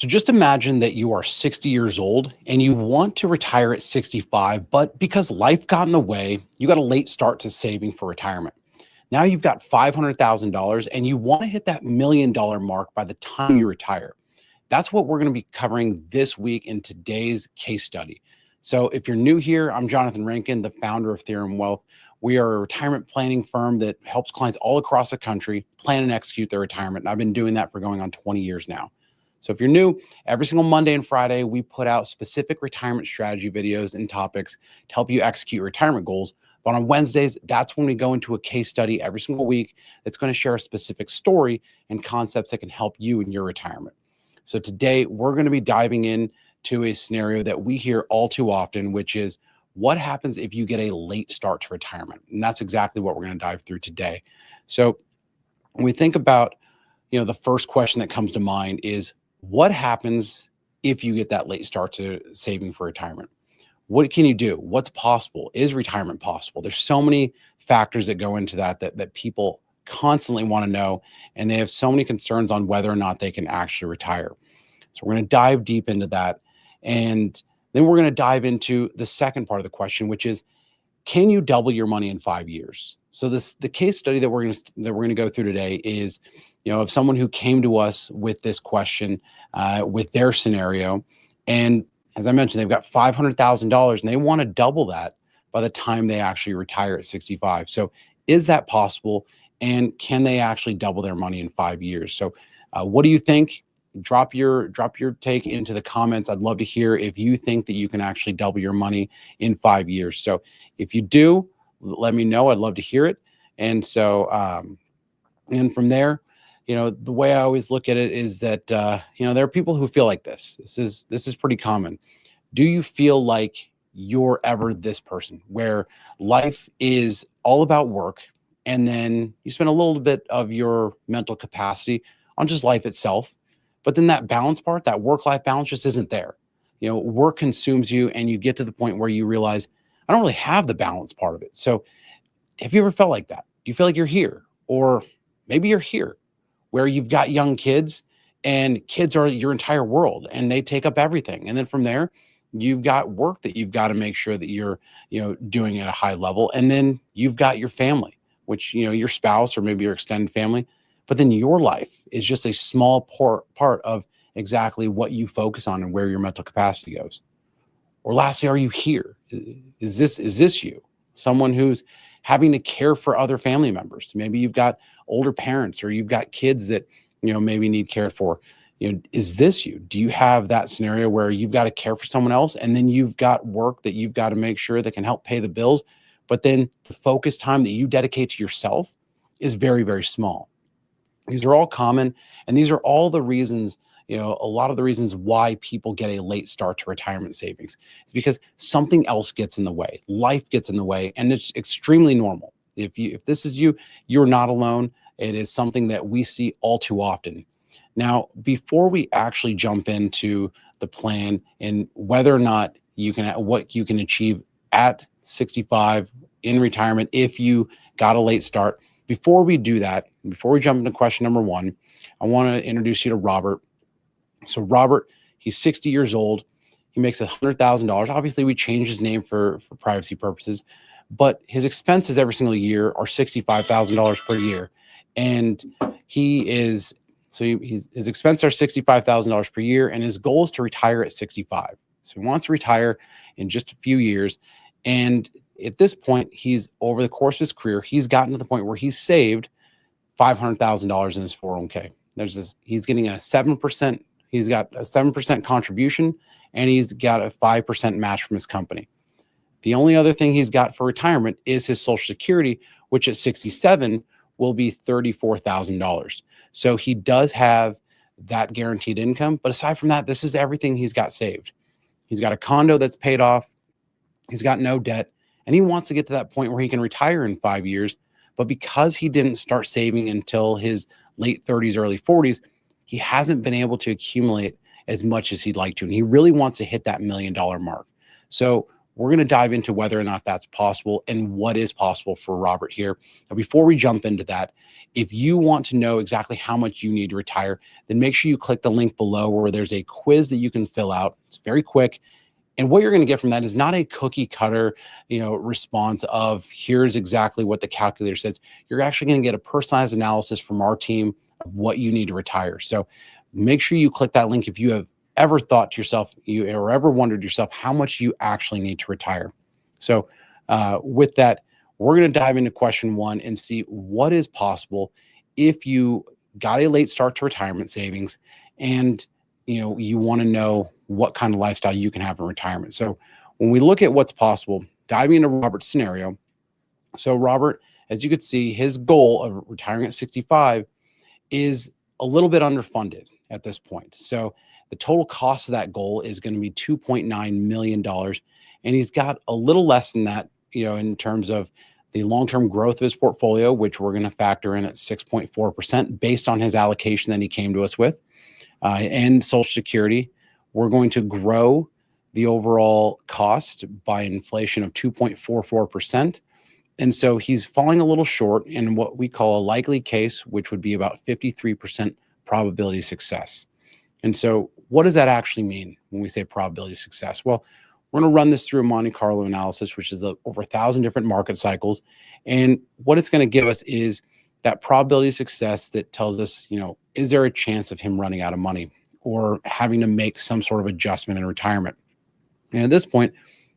So just imagine that you are 60 years old and you want to retire at 65, but because life got in the way, you got a late start to saving for retirement. Now you've got $500,000 and you want to hit that $1 million mark by the time you retire. That's what we're going to be covering this week in today's case study. So if you're new here, I'm Jonathan Rankin, the founder of Theorem Wealth. We are a retirement planning firm that helps clients all across the country plan and execute their retirement. And I've been doing that for going on 20 years now. So if you're new, every single Monday and Friday, we put out specific retirement strategy videos and topics to help you execute retirement goals. But on Wednesdays, that's when we go into a case study every single week that's going to share a specific story and concepts that can help you in your retirement. So today, we're going to be diving into a scenario that we hear all too often, which is what happens if you get a late start to retirement? And that's exactly what we're going to dive through today. So when we think about, the first question that comes to mind is, what happens if you get that late start to saving for retirement? What can you do? What's possible? Is retirement possible? There's so many factors that go into that people constantly want to know, and they have so many concerns on whether or not they can actually retire. So we're going to dive deep into that. And then we're going to dive into the second part of the question, which is, can you double your money in 5 years? So the case study that we're going to go through today is, of someone who came to us with this question, with their scenario, and as I mentioned, they've got $500,000 and they want to double that by the time they actually retire at 65. So is that possible? And can they actually double their money in 5 years? So what do you think? Drop your take into the comments. I'd love to hear if you think that you can actually double your money in 5 years. So if you do, let me know. I'd love to hear it. And so, and from there, the way I always look at it is that, there are people who feel like this. This is pretty common. Do you feel like you're ever this person where life is all about work and then you spend a little bit of your mental capacity on just life itself? But then that balance part, that work-life balance just isn't there. Work consumes you and you get to the point where you realize, I don't really have the balance part of it. So have you ever felt like that? Do you feel like you're here? Or maybe you're here where you've got young kids and kids are your entire world and they take up everything. And then from there, you've got work that you've got to make sure that you're, doing at a high level. And then you've got your family, which, your spouse or maybe your extended family. But then your life is just a small part of exactly what you focus on and where your mental capacity goes. Or lastly, are you here? Is this you? Someone who's having to care for other family members. Maybe you've got older parents or you've got kids that, maybe need care for. Is this you? Do you have that scenario where you've got to care for someone else and then you've got work that you've got to make sure that can help pay the bills, but then the focus time that you dedicate to yourself is very, very small? These are all common, and these are all the reasons, a lot of the reasons why people get a late start to retirement savings is because something else gets in the way. Life gets in the way, and it's extremely normal. If this is you, you're not alone. It is something that we see all too often. Now, before we actually jump into the plan and whether or not what you can achieve at 65 in retirement if you got a late start, before we do that, before we jump into question number one, I want to introduce you to Robert. So Robert, he's 60 years old. He makes $100,000. Obviously, we changed his name for privacy purposes, but his expenses every single year are $65,000 per year. And his expenses are $65,000 per year, and his goal is to retire at 65. So he wants to retire in just a few years. And at this point, he's over the course of his career, he's gotten to the point where he's saved $500,000 in his 401k. He's getting a 7%. He's got a 7% contribution, and he's got a 5% match from his company. The only other thing he's got for retirement is his Social Security, which at 67 will be $34,000. So he does have that guaranteed income. But aside from that, this is everything he's got saved. He's got a condo that's paid off. He's got no debt. And he wants to get to that point where he can retire in 5 years. But because he didn't start saving until his late 30s, early 40s, he hasn't been able to accumulate as much as he'd like to. And he really wants to hit that $1 million mark. So we're going to dive into whether or not that's possible and what is possible for Robert here. Now, before we jump into that, if you want to know exactly how much you need to retire, then make sure you click the link below where there's a quiz that you can fill out. It's very quick. And what you're going to get from that is not a cookie cutter, response of here's exactly what the calculator says. You're actually going to get a personalized analysis from our team of what you need to retire. So make sure you click that link if you have ever thought to yourself, or ever wondered yourself how much you actually need to retire. So with that, we're going to dive into question one and see what is possible if you got a late start to retirement savings and you want to know what kind of lifestyle you can have in retirement. So when we look at what's possible, diving into Robert's scenario. So Robert, as you could see, his goal of retiring at 65 is a little bit underfunded at this point. So the total cost of that goal is going to be $2.9 million. And he's got a little less than that, in terms of the long-term growth of his portfolio, which we're going to factor in at 6.4% based on his allocation that he came to us with. And Social Security, we're going to grow the overall cost by inflation of 2.44%. And so he's falling a little short in what we call a likely case, which would be about 53% probability of success. And so what does that actually mean when we say probability of success? Well, we're going to run this through a Monte Carlo analysis, which is over 1,000 different market cycles. And what it's going to give us is that probability of success that tells us, is there a chance of him running out of money or having to make some sort of adjustment in retirement? And at this point,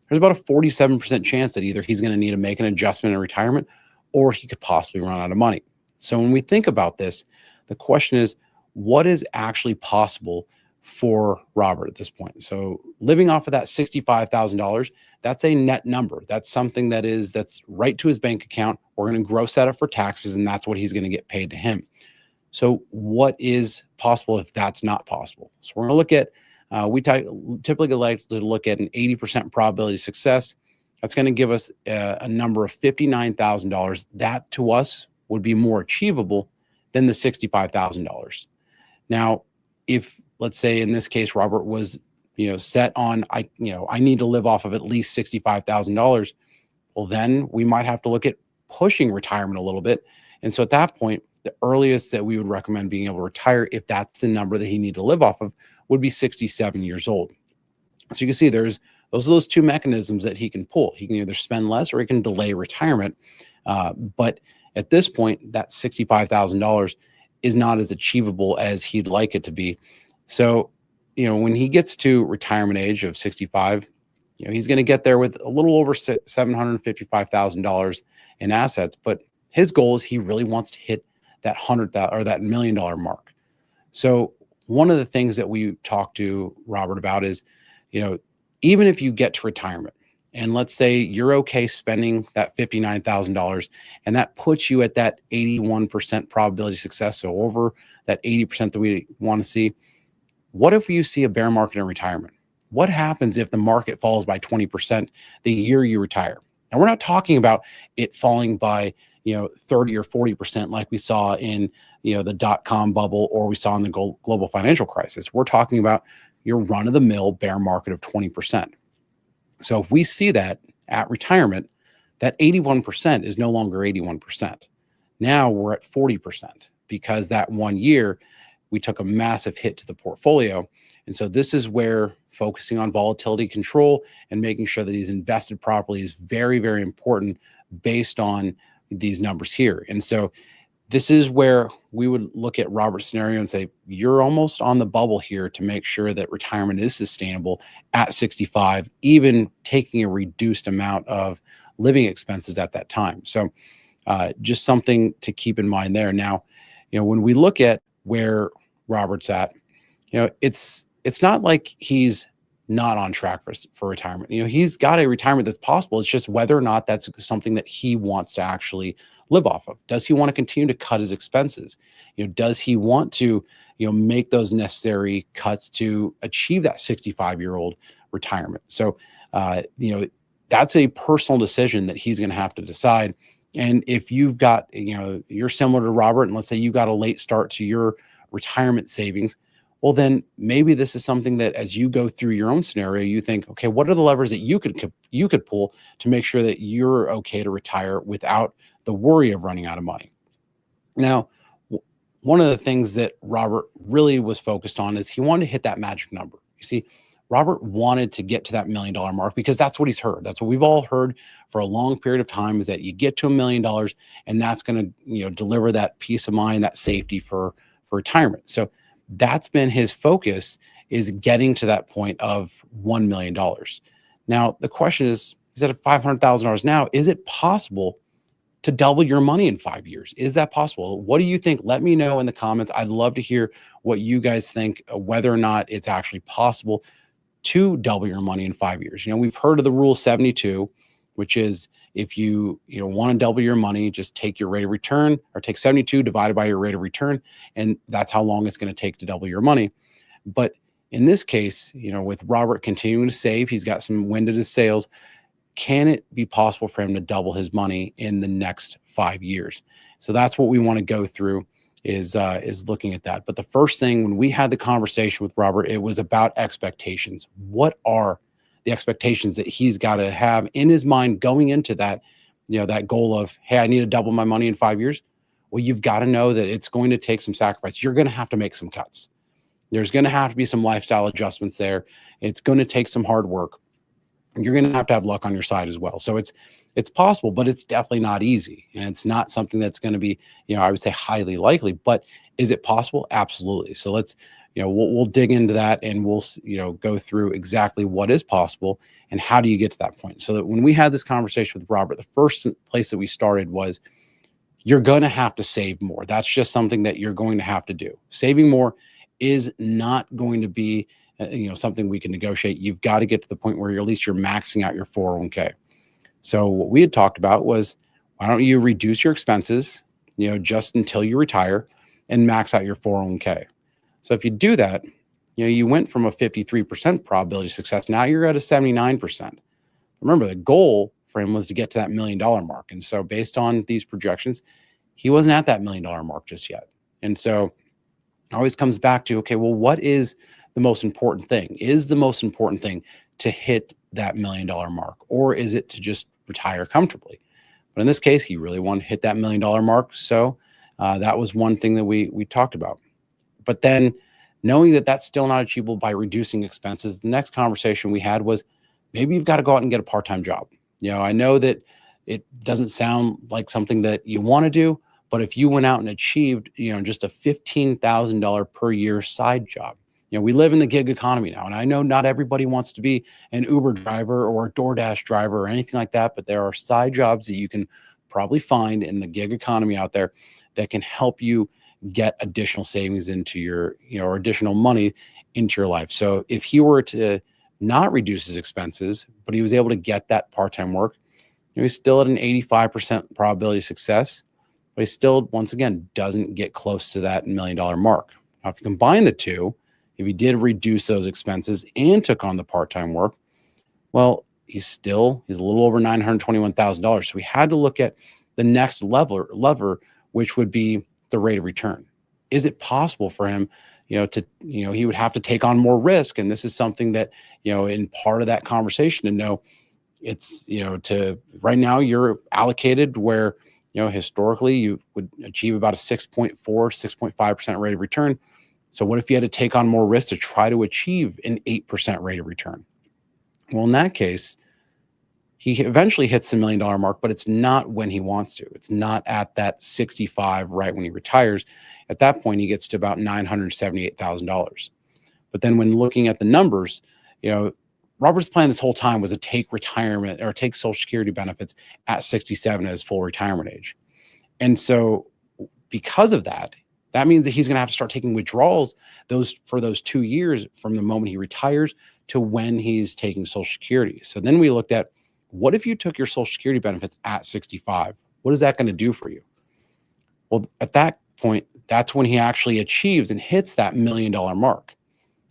there's about a 47% chance that either he's going to need to make an adjustment in retirement or he could possibly run out of money. So when we think about this, the question is, what is actually possible for Robert at this point? So living off of that $65,000, that's a net number. That's something that's right to his bank account. We're going to gross that up for taxes, and that's what he's going to get paid to him. So what is possible if that's not possible? So we're going to look at, we typically like to look at an 80% probability of success. That's going to give us a number of $59,000. That to us would be more achievable than the $65,000. Now, if let's say in this case, Robert was, set on, I need to live off of at least $65,000. Well, then we might have to look at pushing retirement a little bit. And so at that point, the earliest that we would recommend being able to retire, if that's the number that he need to live off of, would be 67 years old. So you can see those two mechanisms that he can pull. He can either spend less or he can delay retirement. But at this point, that $65,000 is not as achievable as he'd like it to be. So, when he gets to retirement age of 65, he's going to get there with a little over $755,000 in assets. But his goal is he really wants to hit that $100,000 or that $1 million mark. So one of the things that we talked to Robert about is, even if you get to retirement and let's say you're okay spending that $59,000 and that puts you at that 81% probability of success. So over that 80% that we want to see. What if you see a bear market in retirement? What happens if the market falls by 20% the year you retire? And we're not talking about it falling by 30 or 40% like we saw in the dot-com bubble or we saw in the global financial crisis. We're talking about your run-of-the-mill bear market of 20%. So if we see that at retirement, that 81% is no longer 81%. Now we're at 40% because that 1 year we took a massive hit to the portfolio. And so this is where focusing on volatility control and making sure that he's invested properly is very, very important based on these numbers here. And so this is where we would look at Robert's scenario and say, you're almost on the bubble here to make sure that retirement is sustainable at 65, even taking a reduced amount of living expenses at that time. So just something to keep in mind there. Now, when we look at where Robert's at, it's not like he's not on track for retirement. He's got a retirement that's possible. It's just whether or not that's something that he wants to actually live off of. Does he want to continue to cut his expenses? Does he want to, make those necessary cuts to achieve that 65-year-old retirement? So, that's a personal decision that he's going to have to decide. And if you've got, you're similar to Robert, and let's say you got a late start to your retirement savings, Well, then maybe this is something that as you go through your own scenario, you think, okay, what are the levers that you could pull to make sure that you're okay to retire without the worry of running out of money? Now, one of the things that Robert really was focused on is he wanted to hit that magic number. You see, Robert wanted to get to that $1 million mark because that's what he's heard. That's what we've all heard for a long period of time, is that you get to $1 million and that's going to, deliver that peace of mind, that safety for retirement. So that's been his focus, is getting to that point of $1 million. Now, the question is, he's at $500,000 now. Is it possible to double your money in 5 years? Is that possible? What do you think? Let me know in the comments. I'd love to hear what you guys think, whether or not it's actually possible to double your money in 5 years. We've heard of the rule 72, which is if you want to double your money, just take your rate of return, or take 72 divided by your rate of return, and that's how long it's going to take to double your money. But in this case, with Robert continuing to save, he's got some wind at his sails. Can it be possible for him to double his money in the next 5 years? So that's what we want to go through, is looking at that. But the first thing, when we had the conversation with Robert, it was about expectations. What are the expectations that he's got to have in his mind going into that, that goal of, hey, I need to double my money in 5 years? Well, you've got to know that it's going to take some sacrifice. You're going to have to make some cuts. There's going to have to be some lifestyle adjustments there. It's going to take some hard work. You're going to have luck on your side as well. So it's possible, but it's definitely not easy. And it's not something that's going to be, I would say highly likely. But is it possible? Absolutely. So let's, we'll dig into that, and we'll, go through exactly what is possible and how do you get to that point. So that when we had this conversation with Robert, the first place that we started was, you're going to have to save more. That's just something that you're going to have to do. Saving more is not going to be something we can negotiate. You've got to get to the point where at least you're maxing out your 401k. So what we had talked about was, why don't you reduce your expenses, just until you retire, and max out your 401k. So if you do that, you went from a 53% probability of success. Now you're at a 79%. Remember, the goal for him was to get to that $1 million mark. And so based on these projections, he wasn't at that $1 million mark just yet. And so it always comes back to, okay, well, what is the most important thing? Is the most important thing to hit that $1 million mark, or is it to just retire comfortably? But in this case, he really wanted to hit that $1 million mark. So that was one thing that we talked about. But then, knowing that that's still not achievable by reducing expenses, the next conversation we had was, maybe you've got to go out and get a part-time job. I know that it doesn't sound like something that you want to do, but if you went out and achieved, just a $15,000 per year side job. We live in the gig economy now, and I know not everybody wants to be an Uber driver or a DoorDash driver or anything like that, but there are side jobs that you can probably find in the gig economy out there that can help you get additional savings into your, or additional money into your life. So if he were to not reduce his expenses, but he was able to get that part-time work, he's still at an 85% probability of success, but he still, once again, doesn't get close to that $1 million mark. Now, if you combine the two, if he did reduce those expenses and took on the part-time work, well, he's a little over $921,000. So we had to look at the next lever, which would be the rate of return. Is it possible for him, he would have to take on more risk. And this is something that, in part of that conversation, to know it's, to right now you're allocated where, historically you would achieve about a 6.5% rate of return. So what if you had to take on more risk to try to achieve an 8% rate of return? Well, in that case, he eventually hits the $1 million mark, but it's not when he wants to. It's not at that 65 right when he retires. At that point, he gets to about $978,000. But then when looking at the numbers, Robert's plan this whole time was to take retirement or take Social Security benefits at 67 as full retirement age. And so because of that, that means that he's going to have to start taking withdrawals for those 2 years from the moment he retires to when he's taking Social Security. So then we looked at, what if you took your Social Security benefits at 65? What is that going to do for you? Well, at that point, that's when he actually achieves and hits that $1 million mark.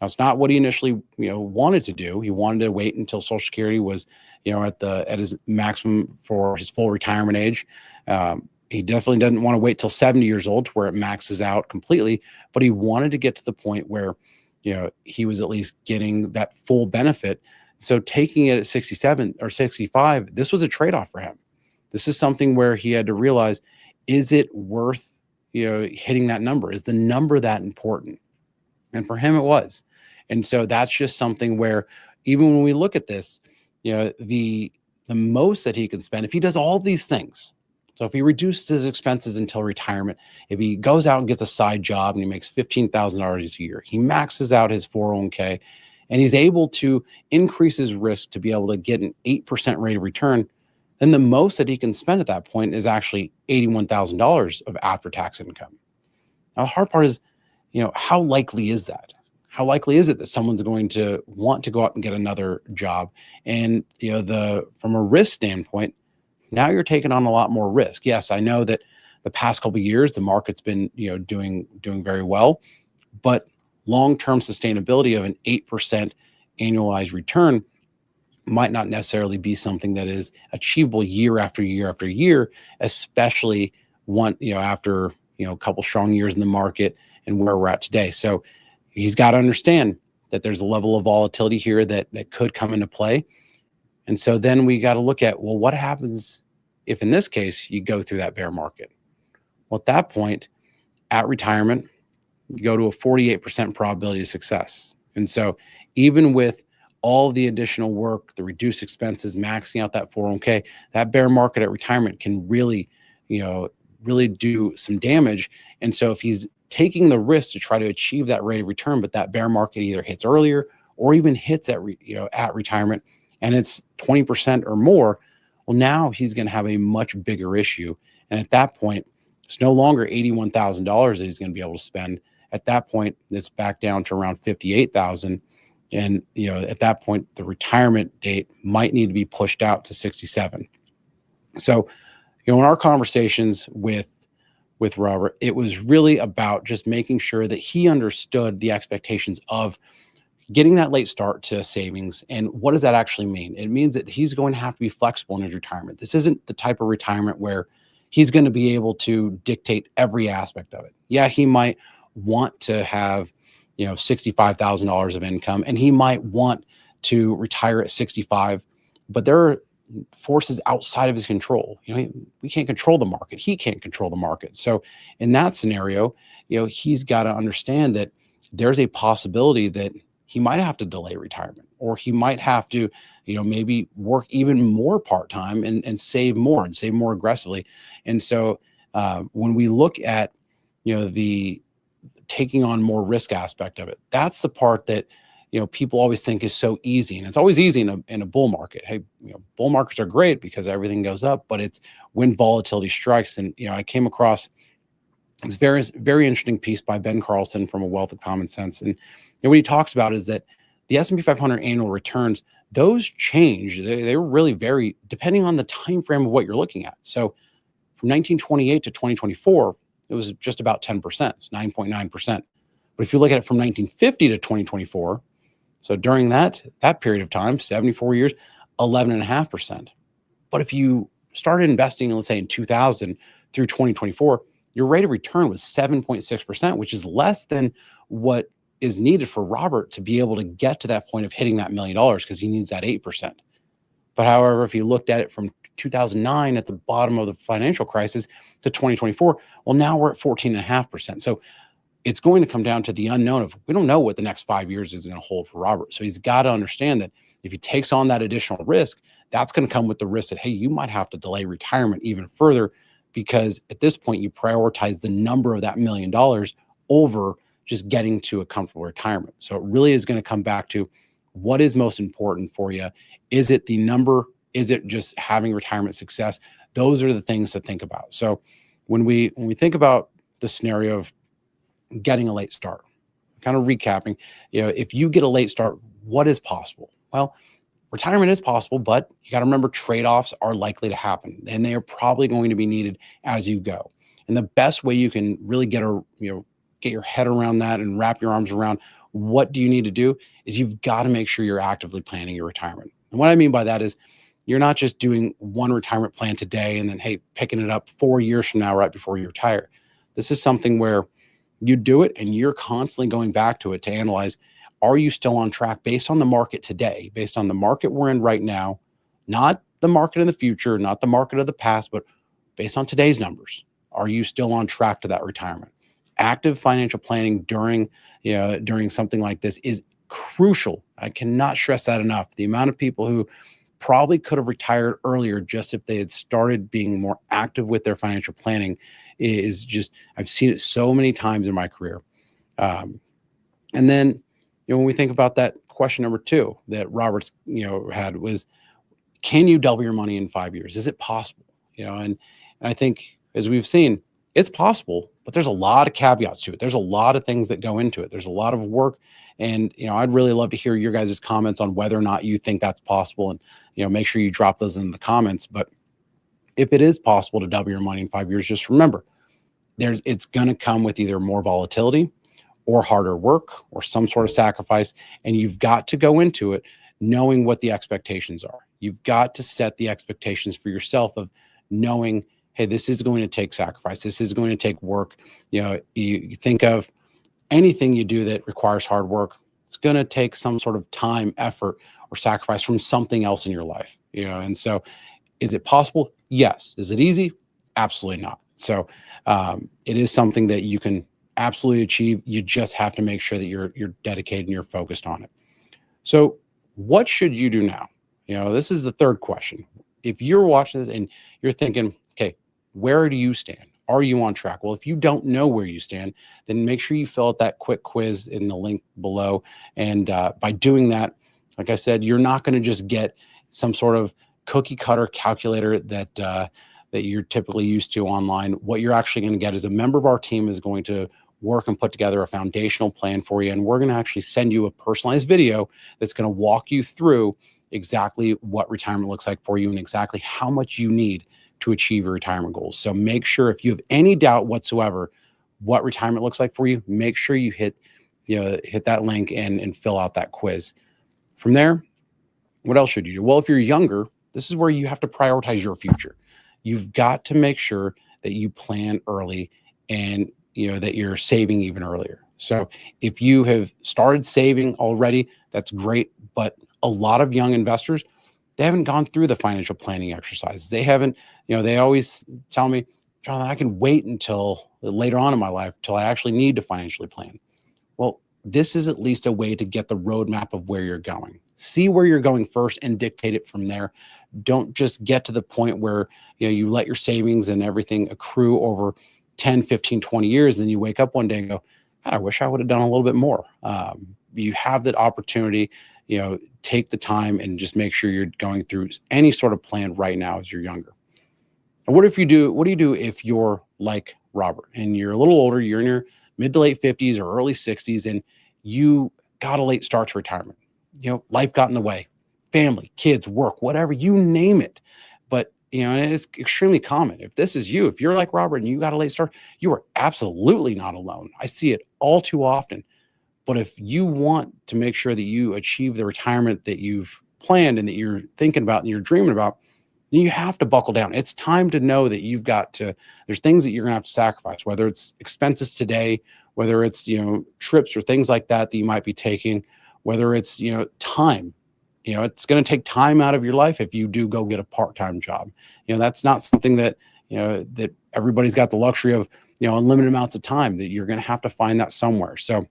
Now, it's not what he initially, wanted to do. He wanted to wait until Social Security was, at his maximum for his full retirement age. He definitely doesn't want to wait till 70 years old to where it maxes out completely, but he wanted to get to the point where, he was at least getting that full benefit. So taking it at 67 or 65, this was a trade-off for him. This is something where he had to realize, is it worth, hitting that number? Is the number that important? And for him, it was. And so that's just something where even when we look at this, the most that he can spend, if he does all these things, so if he reduces his expenses until retirement, if he goes out and gets a side job and he makes $15,000 a year, he maxes out his 401k, and he's able to increase his risk to be able to get an 8% rate of return, then the most that he can spend at that point is actually $81,000 of after-tax income. Now, the hard part is, how likely is that? How likely is it that someone's going to want to go out and get another job? And, from a risk standpoint, now you're taking on a lot more risk. Yes, I know that the past couple of years, the market's been, doing very well, but long-term sustainability of an 8% annualized return might not necessarily be something that is achievable year after year after year, especially after, a couple strong years in the market and where we're at today. So he's got to understand that there's a level of volatility here that could come into play. And so then we got to look at, well, what happens if in this case you go through that bear market? Well, at that point, at retirement, you go to a 48% probability of success. And so even with all the additional work, the reduced expenses, maxing out that 401k, that bear market at retirement can really, really do some damage. And so if he's taking the risk to try to achieve that rate of return, but that bear market either hits earlier or even hits at retirement, and it's 20% or more, well, now he's going to have a much bigger issue. And at that point, it's no longer $81,000 that he's going to be able to spend. At that point, it's back down to around $58,000. And, at that point, the retirement date might need to be pushed out to 67. So, in our conversations with Robert, it was really about just making sure that he understood the expectations of getting that late start to savings. And what does that actually mean? It means that he's going to have to be flexible in his retirement. This isn't the type of retirement where he's going to be able to dictate every aspect of it. Yeah, he might want to have, $65,000 of income, and he might want to retire at 65, but there are forces outside of his control. We can't control the market. He can't control the market. So in that scenario, he's got to understand that there's a possibility that he might have to delay retirement, or he might have to, maybe work even more part-time and save more aggressively. And so when we look at, the taking on more risk aspect of it, that's the part that, people always think is so easy. And it's always easy in a bull market. Hey, bull markets are great because everything goes up, but it's when volatility strikes. And, I came across this very, very interesting piece by Ben Carlson from A Wealth of Common Sense. And what he talks about is that the S&P 500 annual returns, those change. They really vary depending on the time frame of what you're looking at. So from 1928 to 2024, it was just about 10%, it's 9.9%. But if you look at it from 1950 to 2024, so during that period of time, 74 years, 11.5%. But if you started investing, let's say in 2000 through 2024, your rate of return was 7.6%, which is less than what is needed for Robert to be able to get to that point of hitting that $1 million, because he needs that 8%. But however, if you looked at it from 2009 at the bottom of the financial crisis to 2024, well, now we're at 14.5%. So it's going to come down to the unknown of, we don't know what the next 5 years is going to hold for Robert. So he's got to understand that if he takes on that additional risk, that's going to come with the risk that, hey, you might have to delay retirement even further, because at this point you prioritize the number of that $1 million over just getting to a comfortable retirement. So it really is going to come back to what is most important for you. Is it the number? Is it just having retirement success? Those are the things to think about. So when we think about the scenario of getting a late start, kind of recapping, if you get a late start, what is possible? Well, retirement is possible, but you got to remember trade-offs are likely to happen, and they are probably going to be needed as you go. And the best way you can really get your head around that and wrap your arms around what do you need to do is you've got to make sure you're actively planning your retirement. And what I mean by that is You're not just doing one retirement plan today and then, hey, picking it up 4 years from now, right before you retire. This is something where you do it and you're constantly going back to it to analyze, are you still on track based on the market today, based on the market we're in right now, not the market in the future, not the market of the past, but based on today's numbers. Are you still on track to that retirement? Active financial planning during something like this is crucial. I cannot stress that enough. The amount of people who probably could have retired earlier just if they had started being more active with their financial planning is just, I've seen it so many times in my career. Um, and then, when we think about that question number two that Roberts, had was, can you double your money in 5 years? Is it possible? And I think as we've seen, it's possible, but there's a lot of caveats to it. There's a lot of things that go into it. There's a lot of work. And, I'd really love to hear your guys' comments on whether or not you think that's possible. And, make sure you drop those in the comments. But if it is possible to double your money in 5 years, just remember, it's going to come with either more volatility or harder work or some sort of sacrifice. And you've got to go into it knowing what the expectations are. You've got to set the expectations for yourself of knowing, hey, this is going to take sacrifice. This is going to take work. You think of anything you do that requires hard work, it's going to take some sort of time, effort, or sacrifice from something else in your life. And so is it possible? Yes. Is it easy? Absolutely not. So it is something that you can absolutely achieve. You just have to make sure that you're dedicated and you're focused on it. So what should you do now? This is the third question. If you're watching this and you're thinking, okay, where do you stand? Are you on track? Well, if you don't know where you stand, then make sure you fill out that quick quiz in the link below. And by doing that, like I said, you're not going to just get some sort of cookie cutter calculator that you're typically used to online. What you're actually going to get is a member of our team is going to work and put together a foundational plan for you. And we're going to actually send you a personalized video that's going to walk you through exactly what retirement looks like for you and exactly how much you need to achieve your retirement goals. So make sure, if you have any doubt whatsoever what retirement looks like for you, make sure you hit that link and fill out that quiz. From there, what else should you do? Well, if you're younger, this is where you have to prioritize your future. You've got to make sure that you plan early and that you're saving even earlier. So if you have started saving already, that's great. But a lot of young investors, they haven't gone through the financial planning exercises. They haven't, they always tell me, Jonathan, I can wait until later on in my life till I actually need to financially plan. Well, this is at least a way to get the roadmap of where you're going. See where you're going first and dictate it from there. Don't just get to the point where you let your savings and everything accrue over 10, 15, 20 years. And then you wake up one day and go, God, I wish I would have done a little bit more. You have that opportunity, take the time and just make sure you're going through any sort of plan right now as you're younger. And what do you do if you're like Robert and you're a little older, you're in your mid to late 50s or early 60s, and you got a late start to retirement? Life got in the way, family, kids, work, whatever, you name it. But, it's extremely common. If this is you, if you're like Robert and you got a late start, you are absolutely not alone. I see it all too often. But if you want to make sure that you achieve the retirement that you've planned and that you're thinking about and you're dreaming about, then you have to buckle down. It's time to know that there's things that you're going to have to sacrifice, whether it's expenses today, whether it's, trips or things like that you might be taking, whether it's, time. It's going to take time out of your life if you do go get a part-time job. That's not something that, that everybody's got the luxury of, unlimited amounts of time, that you're going to have to find that somewhere. So,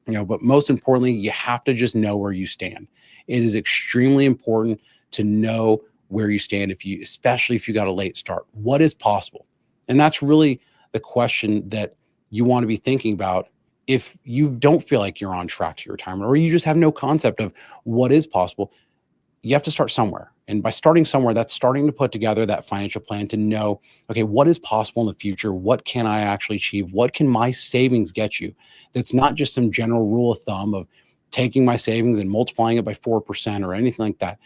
but most importantly, you have to just know where you stand. It is extremely important to know where you stand, especially if you got a late start. What is possible? And that's really the question that you want to be thinking about if you don't feel like you're on track to your retirement, or you just have no concept of what is possible. You have to start somewhere. And by starting somewhere, that's starting to put together that financial plan to know, okay, what is possible in the future? What can I actually achieve? What can my savings get you? That's not just some general rule of thumb of taking my savings and multiplying it by 4% or anything like that.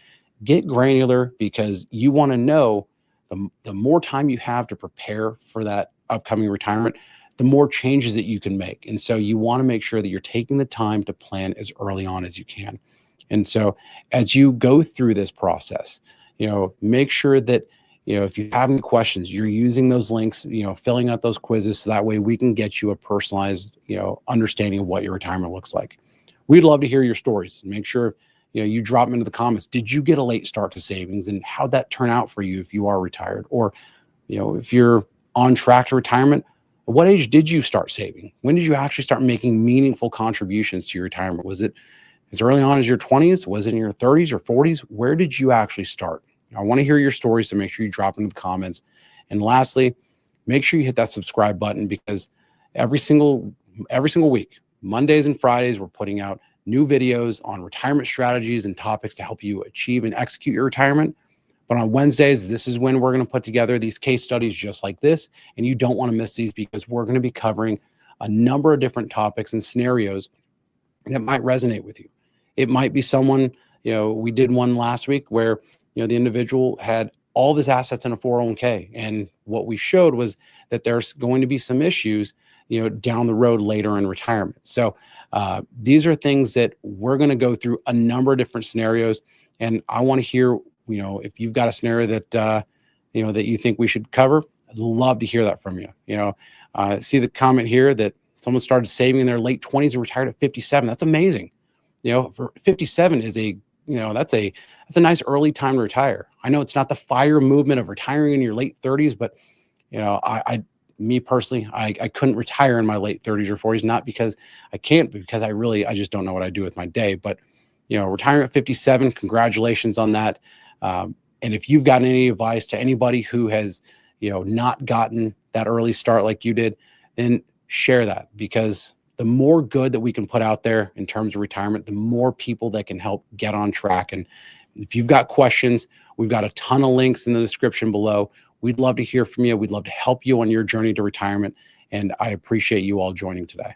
Get granular, because you want to know the more time you have to prepare for that upcoming retirement, the more changes that you can make. And so you want to make sure that you're taking the time to plan as early on as you can. And so as you go through this process, Make sure that, if you have any questions, you're using those links, filling out those quizzes so that way we can get you a personalized, understanding of what your retirement looks like. We'd love to hear your stories. Make sure, you drop them into the comments. Did you get a late start to savings, and how'd that turn out for you if you are retired? Or, if you're on track to retirement, at what age did you start saving? When did you actually start making meaningful contributions to your retirement? Was it as early on as your 20s? Was it in your 30s or 40s? Where did you actually start? I want to hear your stories, so make sure you drop into the comments. And lastly, make sure you hit that subscribe button, because every single week, Mondays and Fridays, we're putting out new videos on retirement strategies and topics to help you achieve and execute your retirement. But on Wednesdays, this is when we're going to put together these case studies just like this. And you don't want to miss these, because we're going to be covering a number of different topics and scenarios that might resonate with you. It might be someone, we did one last week where, the individual had all of his assets in a 401k. And what we showed was that there's going to be some issues, down the road later in retirement. So these are things that we're going to go through a number of different scenarios. And I want to hear, if you've got a scenario that, that you think we should cover, I'd love to hear that from you. See the comment here that someone started saving in their late 20s and retired at 57. That's amazing. For 57 is that's a nice early time to retire. I know it's not the fire movement of retiring in your late 30s, but me personally, I couldn't retire in my late 30s or 40s, not because I can't, but because I just don't know what I do with my day. But retiring at 57, congratulations on that. And if you've got any advice to anybody who has not gotten that early start like you did, then share that, because the more good that we can put out there in terms of retirement, the more people that can help get on track. And if you've got questions, we've got a ton of links in the description below. We'd love to hear from you. We'd love to help you on your journey to retirement. And I appreciate you all joining today.